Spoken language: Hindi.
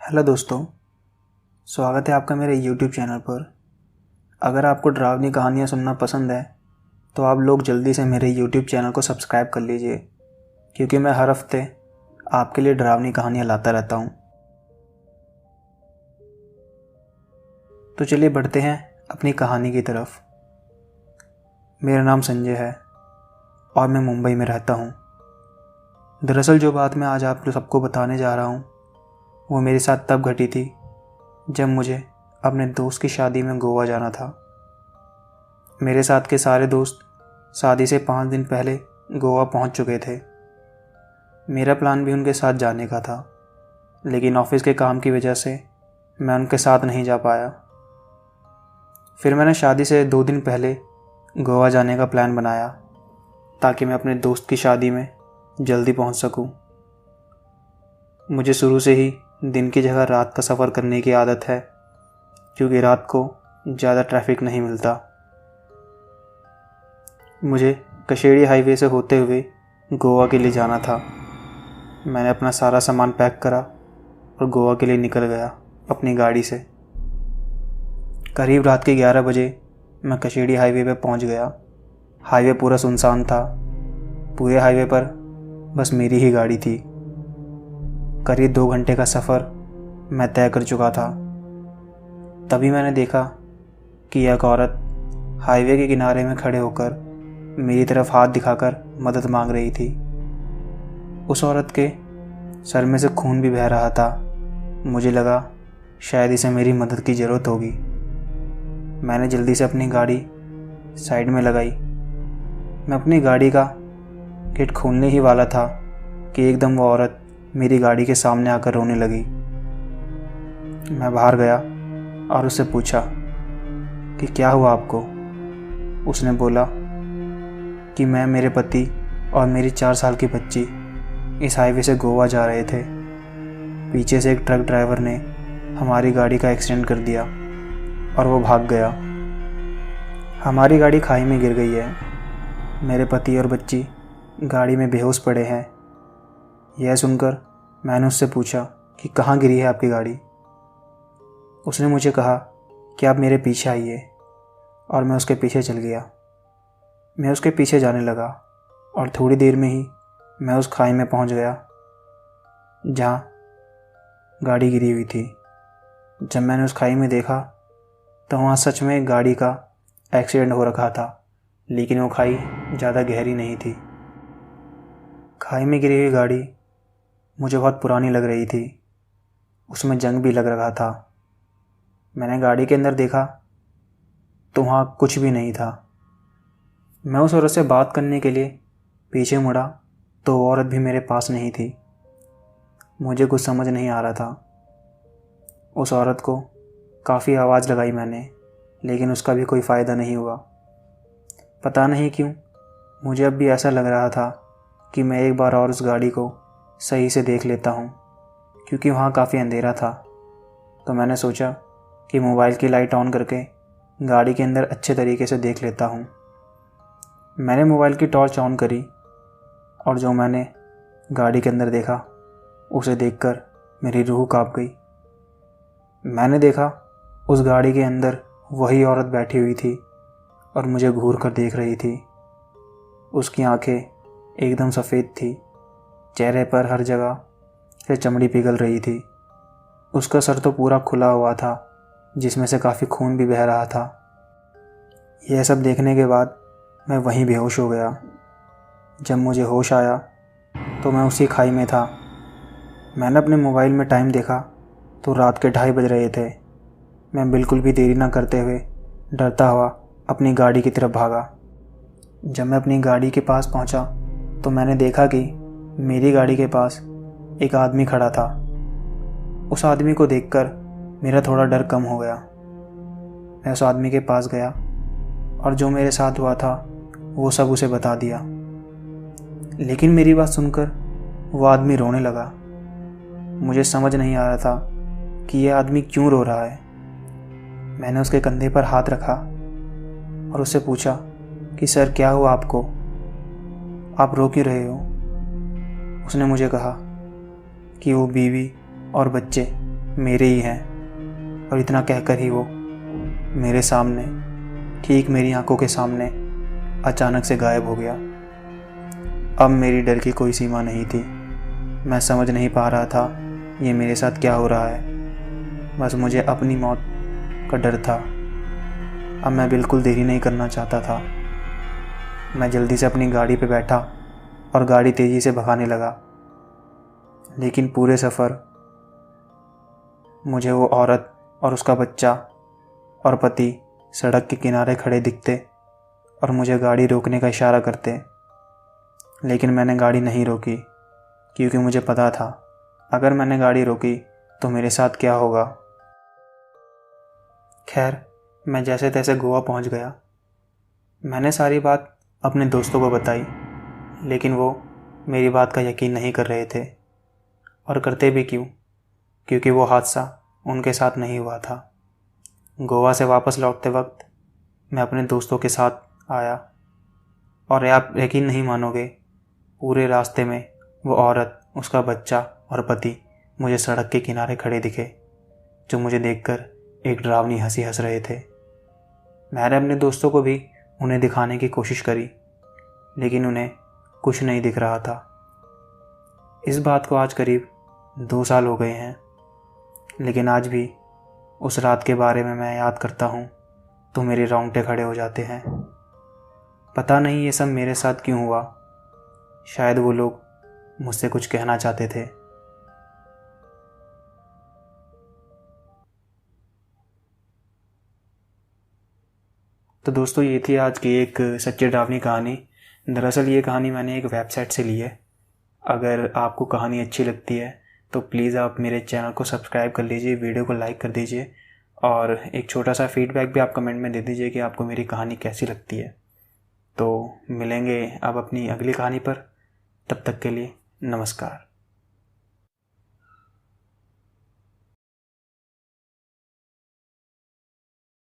हेलो दोस्तों, स्वागत है आपका मेरे YouTube चैनल पर। अगर आपको डरावनी कहानियाँ सुनना पसंद है तो आप लोग जल्दी से मेरे YouTube चैनल को सब्सक्राइब कर लीजिए, क्योंकि मैं हर हफ्ते आपके लिए डरावनी कहानियाँ लाता रहता हूँ। तो चलिए बढ़ते हैं अपनी कहानी की तरफ। मेरा नाम संजय है और मैं मुंबई में रहता हूँ। दरअसल जो बात मैं आज आप सबको बताने जा रहा हूँ वो मेरे साथ तब घटी थी जब मुझे अपने दोस्त की शादी में गोवा जाना था। मेरे साथ के सारे दोस्त शादी से 5 दिन पहले गोवा पहुंच चुके थे। मेरा प्लान भी उनके साथ जाने का था, लेकिन ऑफिस के काम की वजह से मैं उनके साथ नहीं जा पाया। फिर मैंने शादी से 2 दिन पहले गोवा जाने का प्लान बनाया ताकि मैं अपने दोस्त की शादी में जल्दी पहुंच सकूं। मुझे शुरू से ही दिन की जगह रात का सफ़र करने की आदत है, क्योंकि रात को ज़्यादा ट्रैफिक नहीं मिलता। मुझे कशेड़ी हाईवे से होते हुए गोवा के लिए जाना था। मैंने अपना सारा सामान पैक करा और गोवा के लिए निकल गया अपनी गाड़ी से। करीब रात के 11 बजे मैं कशेड़ी हाईवे पर पहुंच गया। हाईवे पूरा सुनसान था। पूरे हाईवे पर बस मेरी ही गाड़ी थी। करीब 2 घंटे का सफ़र मैं तय कर चुका था। तभी मैंने देखा कि एक औरत हाईवे के किनारे में खड़े होकर मेरी तरफ हाथ दिखाकर मदद मांग रही थी। उस औरत के सर में से खून भी बह रहा था। मुझे लगा शायद इसे मेरी मदद की ज़रूरत होगी। मैंने जल्दी से अपनी गाड़ी साइड में लगाई। मैं अपनी गाड़ी का गेट खोलने ही वाला था कि एकदम वो औरत मेरी गाड़ी के सामने आकर रोने लगी। मैं बाहर गया और उससे पूछा कि क्या हुआ आपको। उसने बोला कि मैं, मेरे पति और मेरी 4 साल की बच्ची इस हाईवे से गोवा जा रहे थे। पीछे से एक ट्रक ड्राइवर ने हमारी गाड़ी का एक्सीडेंट कर दिया और वो भाग गया। हमारी गाड़ी खाई में गिर गई है। मेरे पति और बच्ची गाड़ी में बेहोश पड़े हैं। यह सुनकर मैंने उससे पूछा कि कहाँ गिरी है आपकी गाड़ी। उसने मुझे कहा कि आप मेरे पीछे आइए, और मैं उसके पीछे चल गया। मैं उसके पीछे जाने लगा और थोड़ी देर में ही मैं उस खाई में पहुंच गया जहां गाड़ी गिरी हुई थी। जब मैंने उस खाई में देखा तो वहाँ सच में गाड़ी का एक्सीडेंट हो रखा था, लेकिन वो खाई ज़्यादा गहरी नहीं थी। खाई में गिरी हुई गाड़ी मुझे बहुत पुरानी लग रही थी। उसमें जंग भी लग रहा था। मैंने गाड़ी के अंदर देखा तो वहाँ कुछ भी नहीं था। मैं उस औरत से बात करने के लिए पीछे मुड़ा तो वो औरत भी मेरे पास नहीं थी। मुझे कुछ समझ नहीं आ रहा था। उस औरत को काफ़ी आवाज़ लगाई मैंने, लेकिन उसका भी कोई फ़ायदा नहीं हुआ। पता नहीं क्यों मुझे अब भी ऐसा लग रहा था कि मैं एक बार और उस गाड़ी को सही से देख लेता हूँ, क्योंकि वहाँ काफ़ी अंधेरा था। तो मैंने सोचा कि मोबाइल की लाइट ऑन करके गाड़ी के अंदर अच्छे तरीके से देख लेता हूँ। मैंने मोबाइल की टॉर्च ऑन करी और जो मैंने गाड़ी के अंदर देखा उसे देखकर मेरी रूह कांप गई। मैंने देखा उस गाड़ी के अंदर वही औरत बैठी हुई थी और मुझे घूर कर देख रही थी। उसकी आंखें एकदम सफ़ेद थी। चेहरे पर हर जगह से चमड़ी पिघल रही थी। उसका सर तो पूरा खुला हुआ था, जिसमें से काफ़ी खून भी बह रहा था। यह सब देखने के बाद मैं वहीं बेहोश हो गया। जब मुझे होश आया तो मैं उसी खाई में था। मैंने अपने मोबाइल में टाइम देखा तो रात के 2:30 बज रहे थे। मैं बिल्कुल भी देरी ना करते हुए डरता हुआ अपनी गाड़ी की तरफ भागा। जब मैं अपनी गाड़ी के पास पहुंचा तो मैंने देखा कि मेरी गाड़ी के पास एक आदमी खड़ा था। उस आदमी को देखकर मेरा थोड़ा डर कम हो गया। मैं उस आदमी के पास गया और जो मेरे साथ हुआ था वो सब उसे बता दिया। लेकिन मेरी बात सुनकर वो आदमी रोने लगा। मुझे समझ नहीं आ रहा था कि यह आदमी क्यों रो रहा है। मैंने उसके कंधे पर हाथ रखा और उससे पूछा कि सर, क्या हुआ आपको? आप रो क्यों रहे हो? उसने मुझे कहा कि वो बीवी और बच्चे मेरे ही हैं, और इतना कहकर ही वो मेरे सामने, ठीक मेरी आंखों के सामने अचानक से गायब हो गया। अब मेरी डर की कोई सीमा नहीं थी। मैं समझ नहीं पा रहा था ये मेरे साथ क्या हो रहा है। बस मुझे अपनी मौत का डर था। अब मैं बिल्कुल देरी नहीं करना चाहता था। मैं जल्दी से अपनी गाड़ी पे बैठा और गाड़ी तेज़ी से भगाने लगा। लेकिन पूरे सफ़र मुझे वो औरत और उसका बच्चा और पति सड़क के किनारे खड़े दिखते और मुझे गाड़ी रोकने का इशारा करते। लेकिन मैंने गाड़ी नहीं रोकी, क्योंकि मुझे पता था अगर मैंने गाड़ी रोकी तो मेरे साथ क्या होगा। खैर, मैं जैसे तैसे गोवा पहुंच गया। मैंने सारी बात अपने दोस्तों को बताई, लेकिन वो मेरी बात का यकीन नहीं कर रहे थे। और करते भी क्यों, क्योंकि वो हादसा उनके साथ नहीं हुआ था। गोवा से वापस लौटते वक्त मैं अपने दोस्तों के साथ आया, और आप यकीन नहीं मानोगे, पूरे रास्ते में वो औरत, उसका बच्चा और पति मुझे सड़क के किनारे खड़े दिखे, जो मुझे देखकर एक डरावनी हंसी हंस रहे थे। मैंने अपने दोस्तों को भी उन्हें दिखाने की कोशिश करी, लेकिन उन्हें कुछ नहीं दिख रहा था। इस बात को आज करीब 2 साल हो गए हैं, लेकिन आज भी उस रात के बारे में मैं याद करता हूँ तो मेरे रोंगटे खड़े हो जाते हैं। पता नहीं ये सब मेरे साथ क्यों हुआ। शायद वो लोग मुझसे कुछ कहना चाहते थे। तो दोस्तों, ये थी आज की एक सच्ची डरावनी कहानी। दरअसल ये कहानी मैंने एक वेबसाइट से ली है। अगर आपको कहानी अच्छी लगती है तो प्लीज़ आप मेरे चैनल को सब्सक्राइब कर लीजिए, वीडियो को लाइक कर दीजिए, और एक छोटा सा फीडबैक भी आप कमेंट में दे दीजिए कि आपको मेरी कहानी कैसी लगती है। तो मिलेंगे अब अपनी अगली कहानी पर। तब तक के लिए नमस्कार।